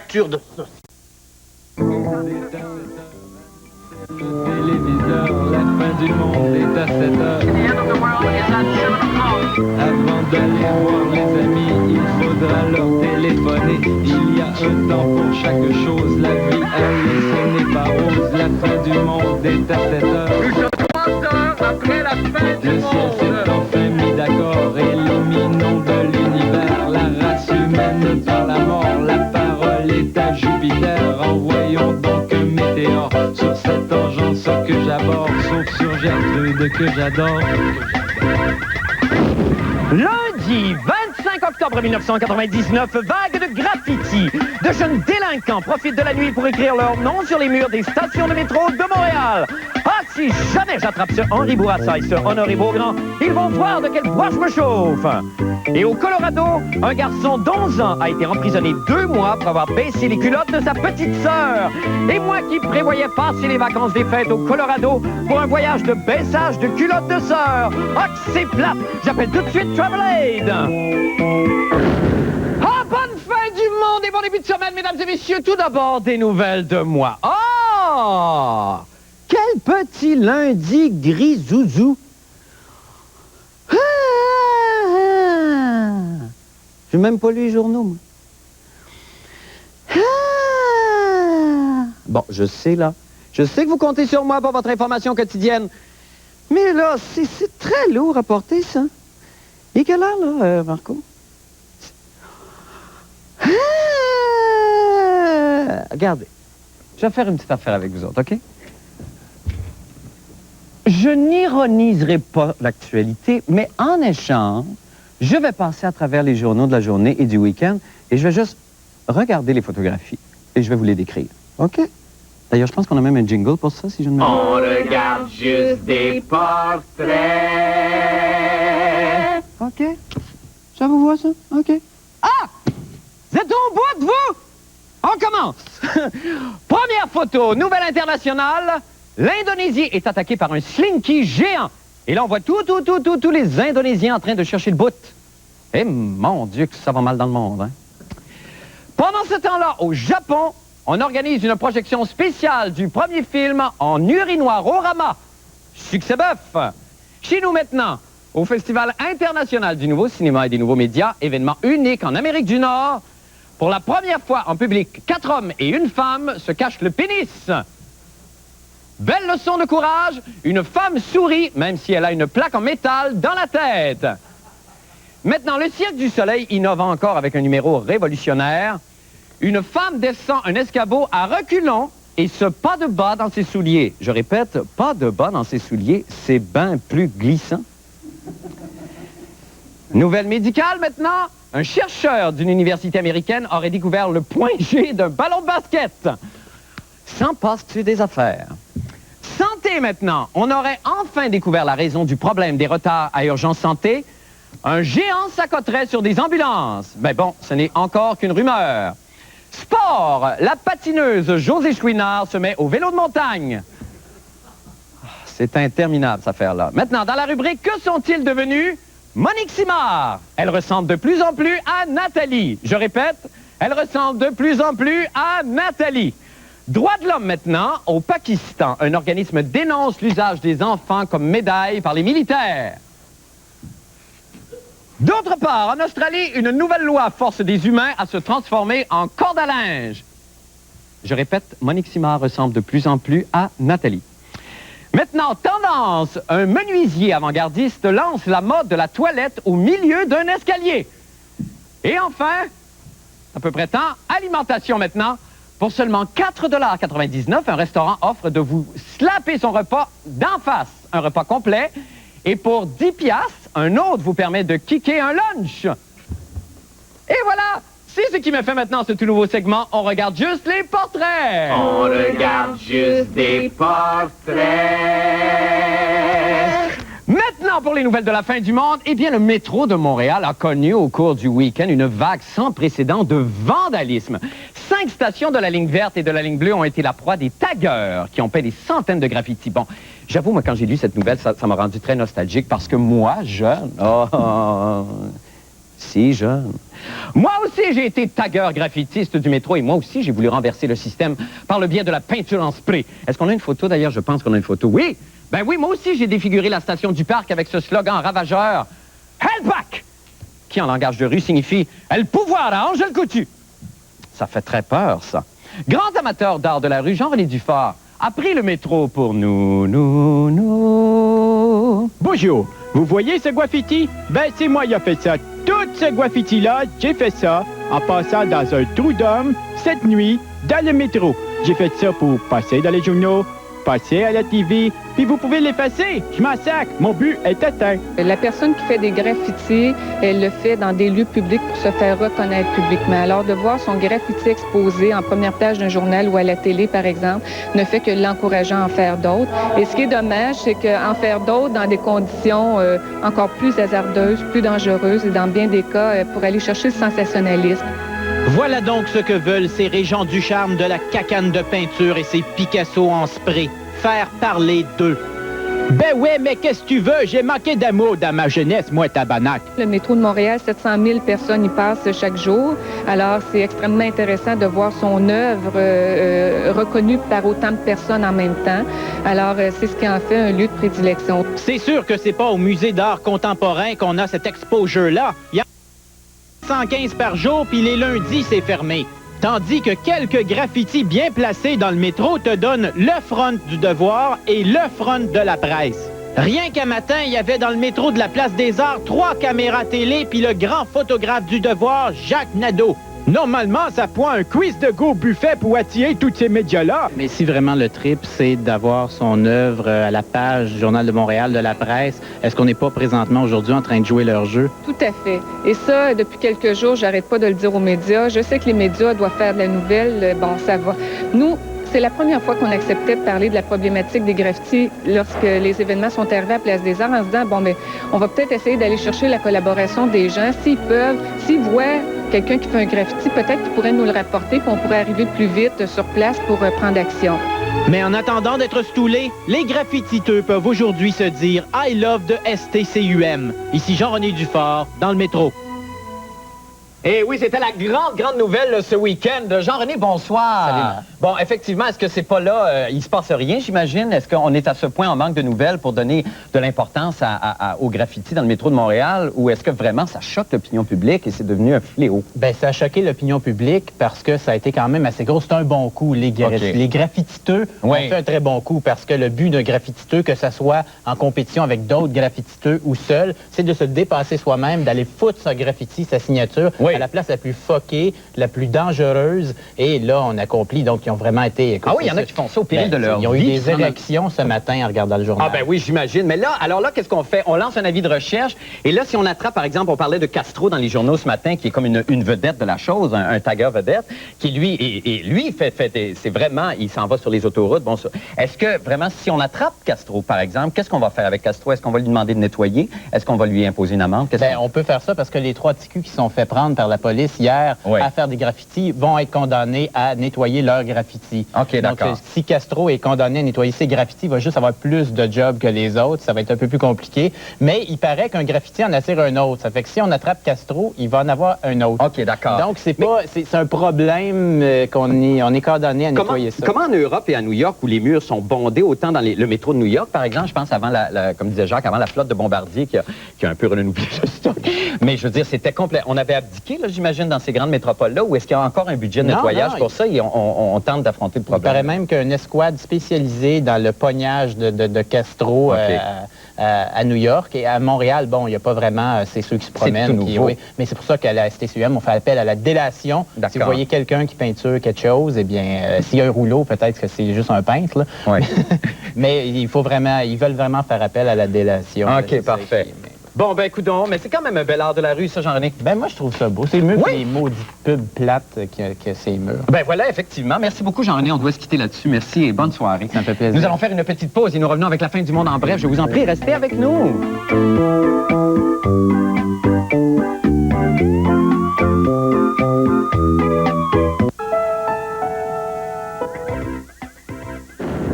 facture de sauce. Téléviseur, la fin du monde est à 7 heures. Avant d'aller voir les amis, il faudra leur téléphoner. Il y a un temps pour chaque chose, la vie, elle, ce n'est pas rose. La fin du monde est à 7 heures. Nous sommes 3 heures après la fin du Le ciel s'est enfin mis d'accord, éliminons de l'univers la race humaine par la mort. La parole est à Jupiter, envoyons donc un météore sur cette engeance que j'aborde, sauf sur Gertrude que j'adore. Lundi 25 octobre 1999, vague de graffiti. De jeunes délinquants profitent de la nuit pour écrire leur nom sur les murs des stations de métro de Montréal. Ah, si jamais j'attrape ce Henri Bourassa et ce Honoré Beaugrand, ils vont voir de quel bois je me chauffe. Et au Colorado, un garçon d'11 ans a été emprisonné 2 mois pour avoir baissé les culottes de sa petite sœur. Et moi qui prévoyais passer les vacances des fêtes au Colorado pour un voyage de baissage de culottes de sœur. Ah, que c'est plate! J'appelle tout de suite Travel Aid. Ah, bonne fin du monde et bon début de semaine, mesdames et messieurs. Tout d'abord, des nouvelles de moi. Oh! Quel petit lundi gris zouzou. Ah! J'ai même pas lu les journaux, moi. Ah! Bon, je sais, là. Je sais que vous comptez sur moi pour votre information quotidienne. Mais là, c'est très lourd à porter, ça. Et quelle heure, là, Marco? Ah! Regardez. Je vais faire une petite affaire avec vous autres, OK? Je n'ironiserai pas l'actualité, mais en échange, je vais passer à travers les journaux de la journée et du week-end et je vais juste regarder les photographies et je vais vous les décrire. OK? D'ailleurs, je pense qu'on a même un jingle pour ça, si je ne me trompe. On regarde juste des portraits. OK. Ça vous voit, ça? OK. Ah! Vous êtes au bout de vous? On commence. Première photo, nouvelle internationale. L'Indonésie est attaquée par un slinky géant. Et là, on voit tous les Indonésiens en train de chercher le bout. Eh, mon Dieu, que ça va mal dans le monde, hein? Pendant ce temps-là, au Japon, on organise une projection spéciale du premier film en urinoir au Rama. Succès bœuf! Chez nous maintenant, au Festival international du nouveau cinéma et des nouveaux médias, événement unique en Amérique du Nord, pour la première fois en public, 4 hommes et 1 femme se cachent le pénis. Belle leçon de courage, une femme sourit, même si elle a une plaque en métal dans la tête. Maintenant, le Cirque du Soleil innove encore avec un numéro révolutionnaire. Une femme descend un escabeau à reculons et ce pas de bas dans ses souliers. Je répète, pas de bas dans ses souliers, c'est bien plus glissant. Nouvelle médicale maintenant. Un chercheur d'une université américaine aurait découvert le point G d'un ballon de basket. S'en passe-tu des affaires? Santé maintenant. On aurait enfin découvert la raison du problème des retards à Urgence Santé. Un géant s'accoterait sur des ambulances. Mais bon, ce n'est encore qu'une rumeur. Sport. La patineuse Josée Chouinard se met au vélo de montagne. C'est interminable, cette affaire-là. Maintenant, dans la rubrique « Que sont-ils devenus ?» Monique Simard. Elle ressemble de plus en plus à Nathalie. Je répète, elle ressemble de plus en plus à Nathalie. Droits de l'homme maintenant, au Pakistan, un organisme dénonce l'usage des enfants comme médaille par les militaires. D'autre part, en Australie, une nouvelle loi force des humains à se transformer en corde à linge. Je répète, Monique Simard ressemble de plus en plus à Nathalie. Maintenant, tendance, un menuisier avant-gardiste lance la mode de la toilette au milieu d'un escalier. Et enfin, à peu près temps, alimentation maintenant. Pour seulement 4,99 $, un restaurant offre de vous slapper son repas d'en face, un repas complet. Et pour 10 $, un autre vous permet de kicker un lunch. Et voilà, c'est ce qui me fait maintenant ce tout nouveau segment. On regarde juste les portraits. On regarde juste des portraits. Maintenant, pour les nouvelles de la fin du monde, eh bien, le métro de Montréal a connu au cours du week-end une vague sans précédent de vandalisme. 5 stations de la ligne verte et de la ligne bleue ont été la proie des taggeurs qui ont peint des centaines de graffitis. Bon, j'avoue, moi, quand j'ai lu cette nouvelle, ça m'a rendu très nostalgique parce que moi, jeune, Si jeune. Moi aussi, j'ai été tagueur graffitiste du métro et moi aussi, j'ai voulu renverser le système par le biais de la peinture en spray. Est-ce qu'on a une photo d'ailleurs? Je pense qu'on a une photo. Oui! Ben oui, moi aussi, j'ai défiguré la station du parc avec ce slogan ravageur. Hell back! Qui, en langage de rue, signifie « El pouvoir à Angèle Coutu ». Ça fait très peur, ça. Grands amateurs d'art de la rue, Jean-René Dufort, a pris le métro pour nous. Bonjour, vous voyez ce graffiti? Ben, c'est moi qui ai fait ça. Tout ce graffiti-là, j'ai fait ça en passant dans un trou d'homme cette nuit dans le métro. J'ai fait ça pour passer dans les journaux, passer à la TV, puis vous pouvez l'effacer. Je m'en sac, mon but est atteint. La personne qui fait des graffitis, elle le fait dans des lieux publics pour se faire reconnaître publiquement. Alors, de voir son graffiti exposé en première page d'un journal ou à la télé, par exemple, ne fait que l'encourager à en faire d'autres. Et ce qui est dommage, c'est qu'en faire d'autres dans des conditions encore plus hasardeuses, plus dangereuses et dans bien des cas, pour aller chercher le sensationnalisme. Voilà donc ce que veulent ces Régent Ducharme de la cacane de peinture et ces Picasso en spray. Faire parler d'eux. Ben ouais, mais qu'est-ce que tu veux? J'ai manqué d'amour dans ma jeunesse, moi, tabarnak. Le métro de Montréal, 700 000 personnes y passent chaque jour. Alors, c'est extrêmement intéressant de voir son œuvre reconnue par autant de personnes en même temps. Alors, c'est ce qui en fait un lieu de prédilection. C'est sûr que c'est pas au Musée d'art contemporain qu'on a cet exposure-là. Il y a 115 par jour, puis les lundis, c'est fermé. Tandis que quelques graffitis bien placés dans le métro te donnent le front du Devoir et le front de la presse. Rien qu'un matin, il y avait dans le métro de la Place des Arts 3 caméras télé puis le grand photographe du Devoir, Jacques Nadeau. Normalement, ça prend un quiz de go buffet pour attirer tous ces médias-là. Mais si vraiment le trip, c'est d'avoir son œuvre à la page du Journal de Montréal, de la presse, est-ce qu'on n'est pas présentement aujourd'hui en train de jouer leur jeu? Tout à fait. Et ça, depuis quelques jours, j'arrête pas de le dire aux médias. Je sais que les médias doivent faire de la nouvelle. Bon, ça va. Nous, c'est la première fois qu'on acceptait de parler de la problématique des graffitis lorsque les événements sont arrivés à Place des Arts en se disant, bon, mais on va peut-être essayer d'aller chercher la collaboration des gens. S'ils peuvent, s'ils voient quelqu'un qui fait un graffiti, peut-être qu'ils pourraient nous le rapporter, puis on pourrait arriver plus vite sur place pour prendre action. Mais en attendant d'être stoulés, les graffititeux peuvent aujourd'hui se dire « I love the STCUM ». Ici Jean-René Dufort, dans le métro. Et oui, c'était la grande nouvelle là, ce week-end. Jean-René, bonsoir. Salut. Bon, effectivement, est-ce que c'est pas là, il se passe rien, j'imagine? Est-ce qu'on est à ce point en manque de nouvelles pour donner de l'importance au graffiti dans le métro de Montréal? Ou est-ce que vraiment ça choque l'opinion publique et c'est devenu un fléau? Ben, ça a choqué l'opinion publique parce que ça a été quand même assez gros. C'est un bon coup. Les graffititeux ont fait un très bon coup parce que le but d'un graffititeux, que ce soit en compétition avec d'autres graffititeux ou seul, c'est de se dépasser soi-même, d'aller foutre sa graffiti, sa signature, à la place la plus fuckée, la plus dangereuse. Et là, on accomplit. Donc, ils ont vraiment été... Ah oui, il y en a qui font ça au péril de leur vie. Ils ont eu des élections ce matin en regardant le journal. Ah ben oui, j'imagine. Mais là, alors là, qu'est-ce qu'on fait? On lance un avis de recherche. Et là, si on attrape, par exemple, on parlait de Castro dans les journaux ce matin, qui est comme une vedette de la chose, un tagueur vedette, qui lui, c'est vraiment, il s'en va sur les autoroutes. Bon, est-ce que vraiment, si on attrape Castro, par exemple, qu'est-ce qu'on va faire avec Castro? Est-ce qu'on va lui demander de nettoyer? Est-ce qu'on va lui imposer une amende? On peut faire ça parce que les 3 ticus qui sont fait prendre par la police hier à faire des graffitis vont être condamnés à nettoyer leurs graffitis. OK, d'accord. Donc, si Castro est condamné à nettoyer ses graffitis, il va juste avoir plus de job que les autres. Ça va être un peu plus compliqué. Mais il paraît qu'un graffiti en attire un autre. Ça fait que si on attrape Castro, il va en avoir un autre. OK, d'accord. Donc, c'est un problème on est condamné à nettoyer ça. Comment en Europe et à New York, où les murs sont bondés, autant dans le métro de New York, par exemple, je pense avant, comme disait Jacques, avant la flotte de Bombardier qui a un peu renouvelé le stock. Mais je veux dire, c'était complet. On avait abdiqué, là, j'imagine, dans ces grandes métropoles-là, où est-ce qu'il y a encore un budget de nettoyage pour ça et on tente d'affronter le problème? Il paraît même qu'une escouade spécialisée dans le pognage de Castro à New York et à Montréal, bon, il n'y a pas vraiment, c'est ceux qui se promènent. Mais c'est pour ça qu'à la STCUM, on fait appel à la délation. Si vous voyez quelqu'un qui peinture quelque chose, eh bien, s'il y a un rouleau, peut-être que c'est juste un peintre. Là. Mais ils veulent vraiment faire appel à la délation. OK, parfait. Bon, ben, coudonc, mais c'est quand même un bel art de la rue, ça, Jean-René. Ben, moi, je trouve ça beau. C'est mieux que les maudites pubs plates que ces murs. Ben, voilà, effectivement. Merci beaucoup, Jean-René. On doit se quitter là-dessus. Merci et bonne soirée. Ça me fait plaisir. Nous allons faire une petite pause et nous revenons avec la fin du monde en bref. Je vous en prie, restez avec nous.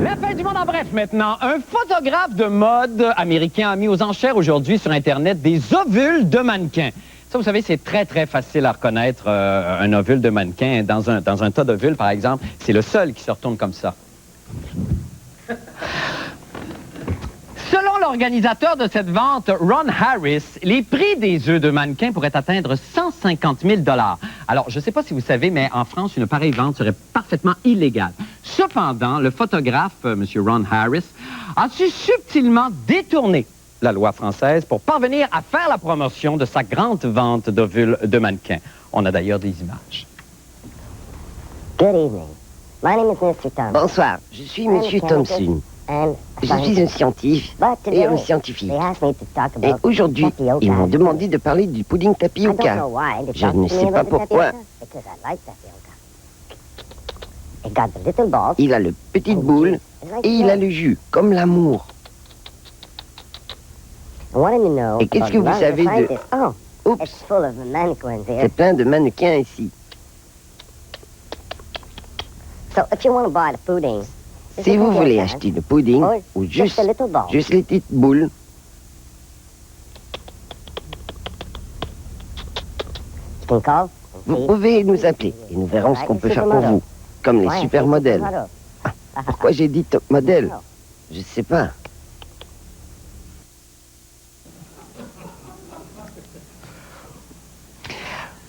La fin du monde en bref maintenant. Un photographe de mode américain a mis aux enchères aujourd'hui sur Internet des ovules de mannequins. Ça, vous savez, c'est très, très facile à reconnaître un ovule de mannequin. Dans un tas d'ovules, par exemple, c'est le seul qui se retourne comme ça. Selon l'organisateur de cette vente, Ron Harris, les prix des œufs de mannequin pourraient atteindre 150 000 $. Alors, je ne sais pas si vous savez, mais en France, une pareille vente serait parfaitement illégale. Cependant, le photographe, M. Ron Harris, a su subtilement détourner la loi française pour parvenir à faire la promotion de sa grande vente d'ovules de mannequin. On a d'ailleurs des images. Good evening. My name is Mr. Thompson. Bonsoir, je suis Monsieur Thompson. Je suis un scientifique et un scientifique. Et aujourd'hui, ils m'ont demandé de parler du pudding tapioca. Je ne sais pas pourquoi. Il a le petite boule et il a le jus, comme l'amour. Et qu'est-ce que vous savez de... Oups, c'est plein de mannequins ici. Si vous voulez acheter le pudding, ou juste les petites boules, vous pouvez nous appeler et nous verrons ce qu'on peut faire pour vous, comme les supermodèles. Pourquoi j'ai dit top modèle? Je sais pas.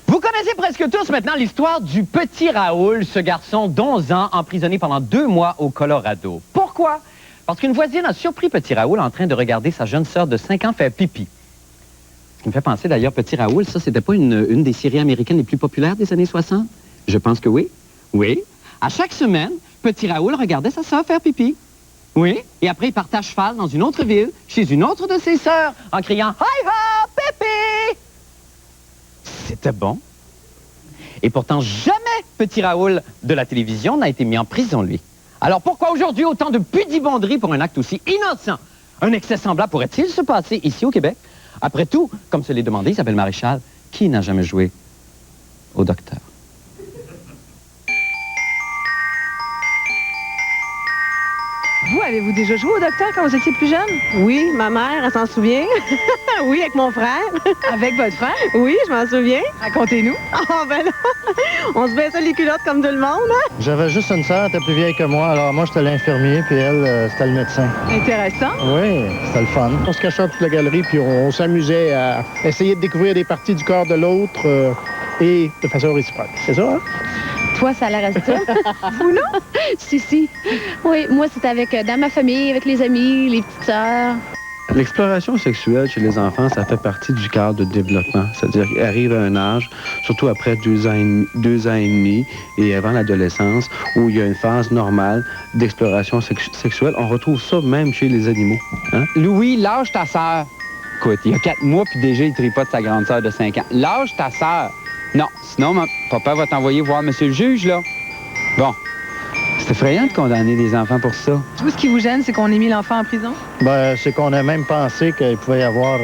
Vous connaissez presque tous maintenant l'histoire du petit Raoul, ce garçon d'11 ans emprisonné pendant 2 mois au Colorado. Pourquoi? Parce qu'une voisine a surpris petit Raoul en train de regarder sa jeune sœur de 5 ans faire pipi. Ce qui me fait penser d'ailleurs, petit Raoul, ça, c'était pas une des séries américaines les plus populaires des années 60? Je pense que oui. Oui. À chaque semaine, petit Raoul regardait sa sœur faire pipi. Oui. Et après, il partait à cheval dans une autre ville, chez une autre de ses sœurs, en criant « Hi-ha, pipi !» C'était bon. Et pourtant, jamais petit Raoul de la télévision n'a été mis en prison, lui. Alors pourquoi aujourd'hui autant de pudibonderie pour un acte aussi innocent? Un excès semblable pourrait-il se passer ici au Québec? Après tout, comme se l'est demandé Isabelle Maréchal, qui n'a jamais joué au docteur? Vous, avez-vous déjà joué au docteur quand vous étiez plus jeune? Oui, ma mère, elle s'en souvient. Oui, avec mon frère. Avec votre frère? Oui, je m'en souviens. Racontez-nous. Ah, ben là, on se baissait les culottes comme tout le monde. J'avais juste une sœur, elle était plus vieille que moi, alors moi, j'étais l'infirmier, puis elle, c'était le médecin. Intéressant. Oui, c'était le fun. On se cachait dans toute la galerie, puis on s'amusait à essayer de découvrir des parties du corps de l'autre et de façon réciproque. C'est ça, hein? Toi, ça a l'air à ça. Vous, non? Si. Oui, moi, c'est avec dans ma famille, avec les amis, les petites sœurs. L'exploration sexuelle chez les enfants, ça fait partie du cadre de développement. C'est-à-dire qu'ils arrivent à un âge, surtout après 2 ans et demi et avant l'adolescence, où il y a une phase normale d'exploration sexuelle. On retrouve ça même chez les animaux. Hein? Louis, lâche ta sœur. Écoute, il y a 4 mois, puis déjà, il tripote sa grande sœur de 5 ans. Lâche ta sœur. Non, sinon, papa va t'envoyer voir monsieur le juge, là. Bon. C'est effrayant de condamner des enfants pour ça. Tout ce qui vous gêne, c'est qu'on ait mis l'enfant en prison? Ben, c'est qu'on a même pensé qu'il pouvait y avoir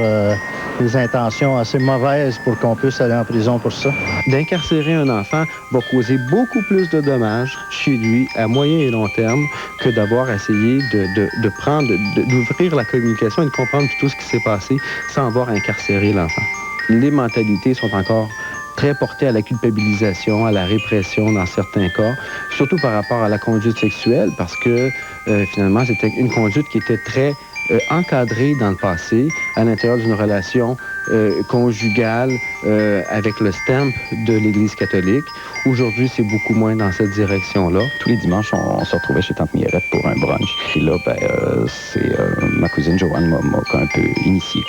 des intentions assez mauvaises pour qu'on puisse aller en prison pour ça. D'incarcérer un enfant va causer beaucoup plus de dommages chez lui à moyen et long terme que d'avoir essayé d'ouvrir la communication et de comprendre tout ce qui s'est passé sans avoir incarcéré l'enfant. Les mentalités sont encore très porté à la culpabilisation, à la répression dans certains cas, surtout par rapport à la conduite sexuelle, parce que finalement, c'était une conduite qui était très encadrée dans le passé, à l'intérieur d'une relation conjugale avec le stamp de l'Église catholique. Aujourd'hui, c'est beaucoup moins dans cette direction-là. Tous les dimanches, on se retrouvait chez Tante Miérette pour un brunch. Et là, c'est ma cousine Joanne m'a un peu initié.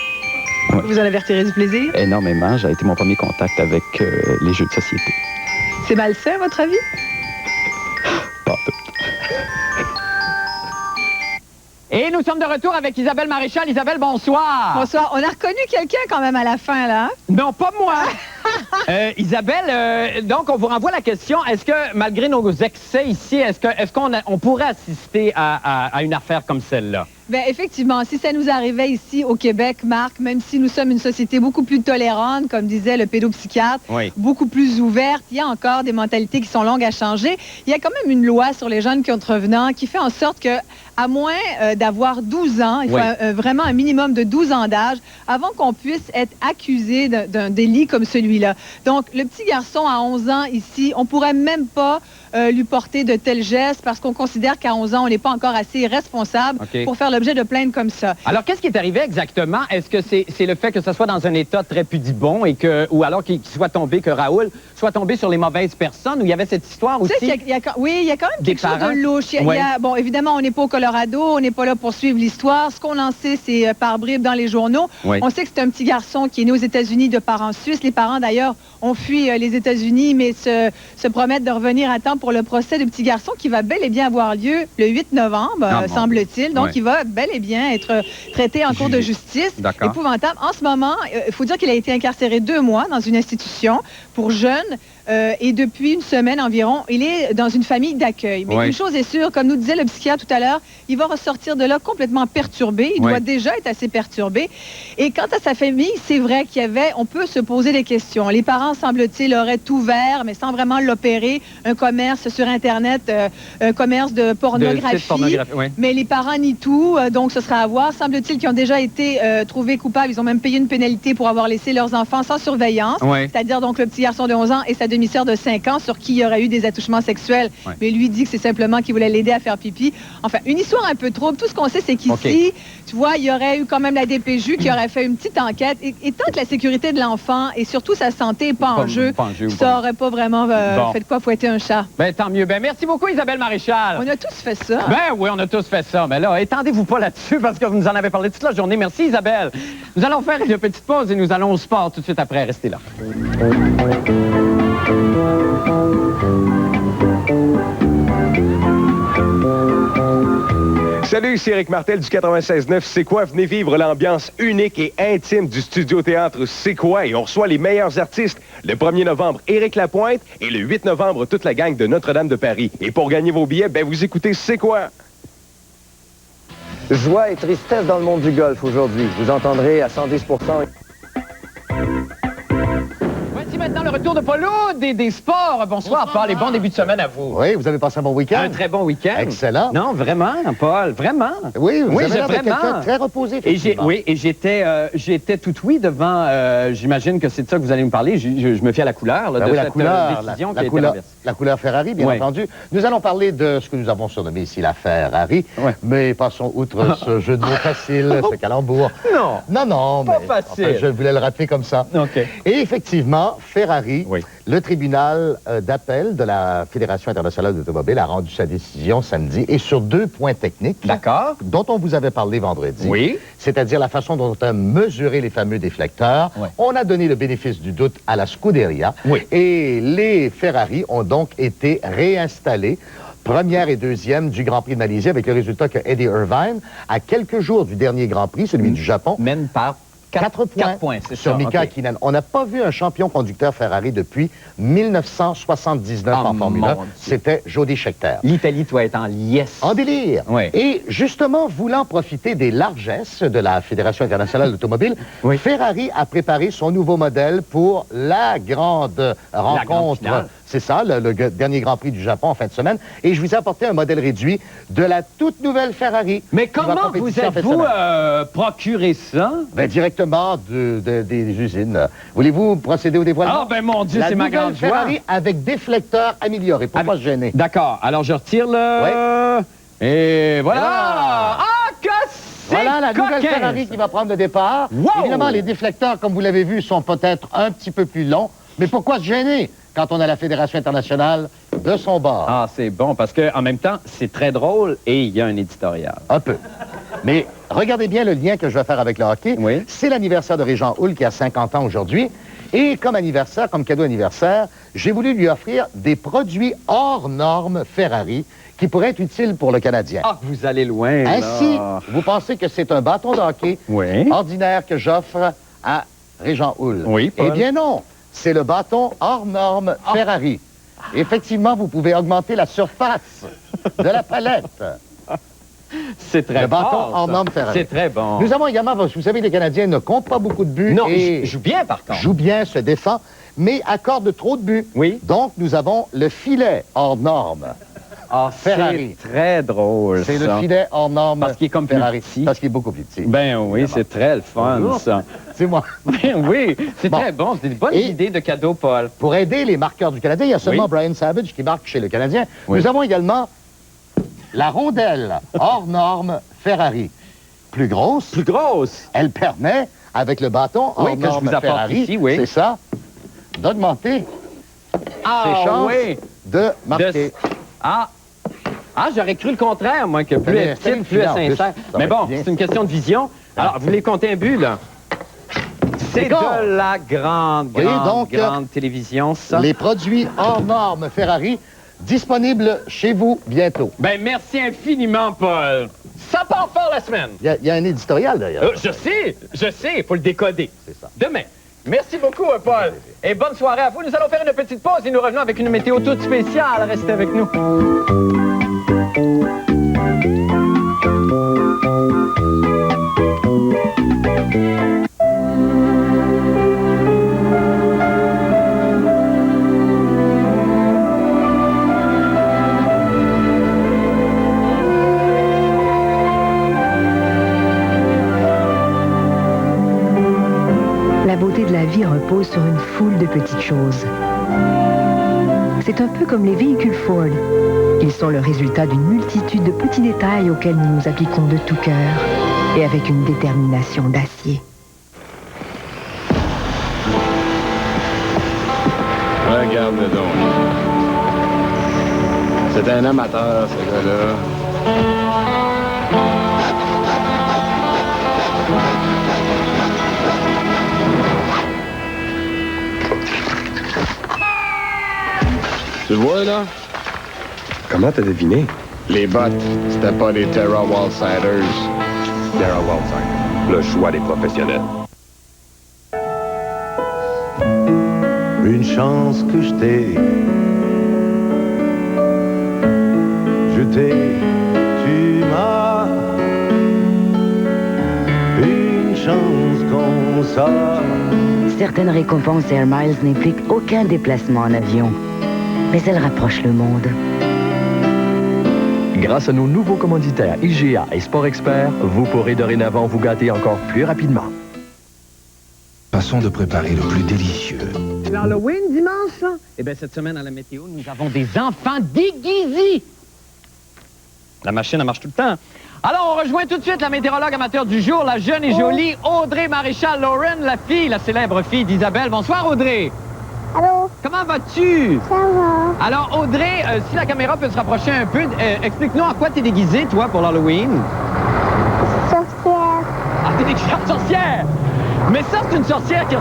Ouais. Vous en avez retiré du plaisir? Énormément. Ça a été mon premier contact avec les jeux de société. C'est malsain, à votre avis? Pas tout. Et nous sommes de retour avec Isabelle Maréchal. Isabelle, bonsoir. Bonsoir. On a reconnu quelqu'un quand même à la fin, là. Non, pas moi. Isabelle, donc on vous renvoie la question. Est-ce que, malgré nos excès ici, est-ce qu'on pourrait assister à une affaire comme celle-là? Bien, effectivement, si ça nous arrivait ici au Québec, Marc, même si nous sommes une société beaucoup plus tolérante, comme disait le pédopsychiatre, beaucoup plus ouverte, il y a encore des mentalités qui sont longues à changer. Il y a quand même une loi sur les jeunes contrevenants qui fait en sorte que, à moins d'avoir 12 ans, il faut vraiment un minimum de 12 ans d'âge avant qu'on puisse être accusé d'un délit comme celui-là. Donc, le petit garçon à 11 ans ici, on pourrait même pas lui porter de tels gestes parce qu'on considère qu'à 11 ans, on n'est pas encore assez responsable pour faire l'objet de plaintes comme ça. Alors, qu'est-ce qui est arrivé exactement? Est-ce que c'est le fait que ce soit dans un état très pudibond et que, ou alors qu'il soit tombé, que Raoul soit tombé sur les mauvaises personnes, ou il y avait cette histoire aussi? Oui, il y a quand même quelque chose de louche. Bon, évidemment, on n'est pas au Colorado, on n'est pas là pour suivre l'histoire. Ce qu'on en sait, c'est par bribes dans les journaux. On sait que c'est un petit garçon qui est né aux États-Unis de parents suisses. Les parents, d'ailleurs, ont fui les États-Unis, mais se promettent de revenir à temps pour le procès du petit garçon qui va bel et bien avoir lieu le 8 novembre, semble-t-il. Donc, il va bel et bien être traité en cours de justice. Épouvantable. En ce moment, il faut dire qu'il a été incarcéré 2 mois dans une institution pour jeunes. Et depuis une semaine environ, il est dans une famille d'accueil. Mais une chose est sûre, comme nous disait le psychiatre tout à l'heure, il va ressortir de là complètement perturbé. Il doit déjà être assez perturbé. Et quant à sa famille, c'est vrai qu'il y avait, on peut se poser des questions. Les parents, semble-t-il, auraient ouvert, mais sans vraiment l'opérer, un commerce sur Internet, un commerce de pornographie. Mais les parents nient tout, donc ce sera à voir. Semble-t-il qu'ils ont déjà été trouvés coupables. Ils ont même payé une pénalité pour avoir laissé leurs enfants sans surveillance. C'est-à-dire donc le petit garçon de 11 ans et sa demi-sœur de 5 ans sur qui il y aurait eu des attouchements sexuels. Mais lui dit que c'est simplement qu'il voulait l'aider à faire pipi. Enfin, une histoire un peu trouble. Tout ce qu'on sait, c'est qu'ici, tu vois, il y aurait eu quand même la DPJ qui aurait fait une petite enquête. Et tant que la sécurité de l'enfant et surtout sa santé n'est pas en jeu, ça n'aurait pas vraiment fait de quoi fouetter un chat. Ben, tant mieux. Ben, merci beaucoup, Isabelle Maréchal. On a tous fait ça. Ben oui, on a tous fait ça. Mais là, étendez-vous pas là-dessus parce que vous nous en avez parlé toute la journée. Merci, Isabelle. Nous allons faire une petite pause et nous allons au sport tout de suite après. Restez là. Salut, c'est Éric Martel du 96.9 C'est quoi? Venez vivre l'ambiance unique et intime du Studio Théâtre C'est quoi? Et on reçoit les meilleurs artistes. Le 1er novembre, Éric Lapointe et le 8 novembre, toute la gang de Notre-Dame de Paris. Et pour gagner vos billets, ben vous écoutez C'est quoi? Joie et tristesse dans le monde du golf aujourd'hui. Vous entendrez à 110%. Voici maintenant le retour de Paulo des sports. Bonsoir, Paul, et bon début de semaine à vous. Oui, vous avez passé un bon week-end. Un très bon week-end. Excellent. Non, vraiment, Paul, vraiment. Oui, vous avez l'air de vraiment. quelqu'un très reposé, effectivement. Et j'étais tout oui devant, j'imagine que c'est de ça que vous allez me parler, je me fie à la couleur de cette décision qui a été renversée. La couleur Ferrari, bien entendu. Nous allons parler de ce que nous avons surnommé ici la Ferrari, mais passons outre ce jeu de mots facile, ce calembour. Non, pas mais facile. enfin, je voulais le rappeler comme ça. Et effectivement, Ferrari, le tribunal d'appel de la Fédération internationale d'automobile a rendu sa décision samedi et sur 2 points techniques dont on vous avait parlé vendredi, c'est-à-dire la façon dont on a mesuré les fameux déflecteurs. On a donné le bénéfice du doute à la Scuderia et les Ferrari ont donc été réinstallés première et deuxième du Grand Prix de Malaisie avec le résultat que Eddie Irvine, à quelques jours du dernier Grand Prix, celui du Japon, mène par 4 points sur Mika Hakkinen. On n'a pas vu un champion conducteur Ferrari depuis 1979 en Formule 1. C'était Jody Scheckter. L'Italie doit être en liesse. En délire. Et justement, voulant profiter des largesses de la Fédération internationale d'automobile, Ferrari a préparé son nouveau modèle pour la grande rencontre. C'est ça, le dernier Grand Prix du Japon en fin de semaine. Et je vous ai apporté un modèle réduit de la toute nouvelle Ferrari. Mais comment vous êtes-vous procuré ça? Ben, directement des usines. Voulez-vous procéder au dévoilement? Ah, ben mon Dieu, c'est ma grande joie. Ferrari avec déflecteur amélioré, pour pas se gêner. D'accord, alors je retire le... Et voilà! Ah, que c'est voilà la nouvelle Ferrari qui va prendre le départ. Évidemment, les déflecteurs, comme vous l'avez vu, sont peut-être un petit peu plus longs. Mais pourquoi se gêner quand on a la Fédération internationale de son bord? Ah, c'est bon, parce qu'en même temps, c'est très drôle et il y a un éditorial. Un peu. Mais regardez bien le lien que je vais faire avec le hockey. C'est l'anniversaire de Régent Houle qui a 50 ans aujourd'hui. Et comme anniversaire, comme cadeau anniversaire, j'ai voulu lui offrir des produits hors normes Ferrari qui pourraient être utiles pour le Canadien. Ah, vous allez loin, là. Ainsi, vous pensez que c'est un bâton de hockey ordinaire que j'offre à Régent Houle? Oui, Paul. Eh bien non, c'est le bâton hors norme Ferrari. Effectivement, vous pouvez augmenter la surface de la palette. C'est très Le bâton fort, hors ça. norme Ferrari. C'est très bon. Nous avons également, vous savez, les Canadiens ne comptent pas beaucoup de buts. Non, et ils jouent bien, par contre. Jouent bien, se défend, mais accordent trop de buts. Oui. Donc, nous avons le filet hors norme. Ah, Ferrari. c'est très drôle, C'est ça. le filet hors norme Parce qu'il est comme Ferrari. plus petit. Parce qu'il est beaucoup plus petit. Ben oui, c'est très le fun, ça. C'est moi. Ben oui, c'est très bon. C'est une bonne idée de cadeau, Paul. Pour aider les marqueurs du Canadien, il y a seulement Oui. Brian Savage qui marque chez le Canadien. Oui. Nous avons également la rondelle hors norme Ferrari. Plus grosse. Plus grosse. Elle permet, avec le bâton hors Oui, que je norme vous apporte Ferrari, ici, oui. c'est ça, d'augmenter ses chances de marquer. Ah, j'aurais cru le contraire, moi, que plus elle est petite, plus elle est sincère. Mais bon, c'est une question de vision. Alors, vous voulez compter un but, là? C'est de la grande télévision, ça. Les produits hors normes Ferrari disponibles chez vous bientôt. Ben, merci infiniment, Paul. Ça part fort la semaine. Il y a un éditorial, d'ailleurs. Je sais, il faut le décoder. C'est ça. Demain. Merci beaucoup, Paul. Et bonne soirée à vous. Nous allons faire une petite pause et nous revenons avec une météo toute spéciale. Restez avec nous. La beauté de la vie repose sur une foule de petites choses. C'est un peu comme les véhicules Ford. Ils sont le résultat d'une multitude de petits détails auxquels nous nous appliquons de tout cœur et avec une détermination d'acier. Regarde donc. C'est un amateur, ce gars-là. Tu vois, là? Comment t'as deviné? Les bottes, c'était pas des Terra Wallsiders. Terra Wallsider, le choix des professionnels. Une chance que je t'ai. Je t'ai, tu m'as. Une chance comme ça. Certaines récompenses Air Miles n'impliquent aucun déplacement en avion, mais elles rapprochent le monde. Grâce à nos nouveaux commanditaires IGA et Sport Expert, vous pourrez dorénavant vous gâter encore plus rapidement. Façon de préparer le plus délicieux. L'Halloween dimanche, là? Eh bien, cette semaine à la météo, nous avons des enfants déguisés. La machine, elle marche tout le temps. Alors, on rejoint tout de suite la météorologue amateur du jour, la jeune et jolie Audrey Maréchal Lauren, la célèbre fille d'Isabelle. Bonsoir, Audrey. Allô? Comment vas-tu? Ça va. Alors, Audrey, si la caméra peut se rapprocher un peu, explique-nous en quoi t'es déguisée, toi, pour l'Halloween? Sorcière. Ah, t'es déguisée en sorcière! Mais ça, c'est une sorcière qui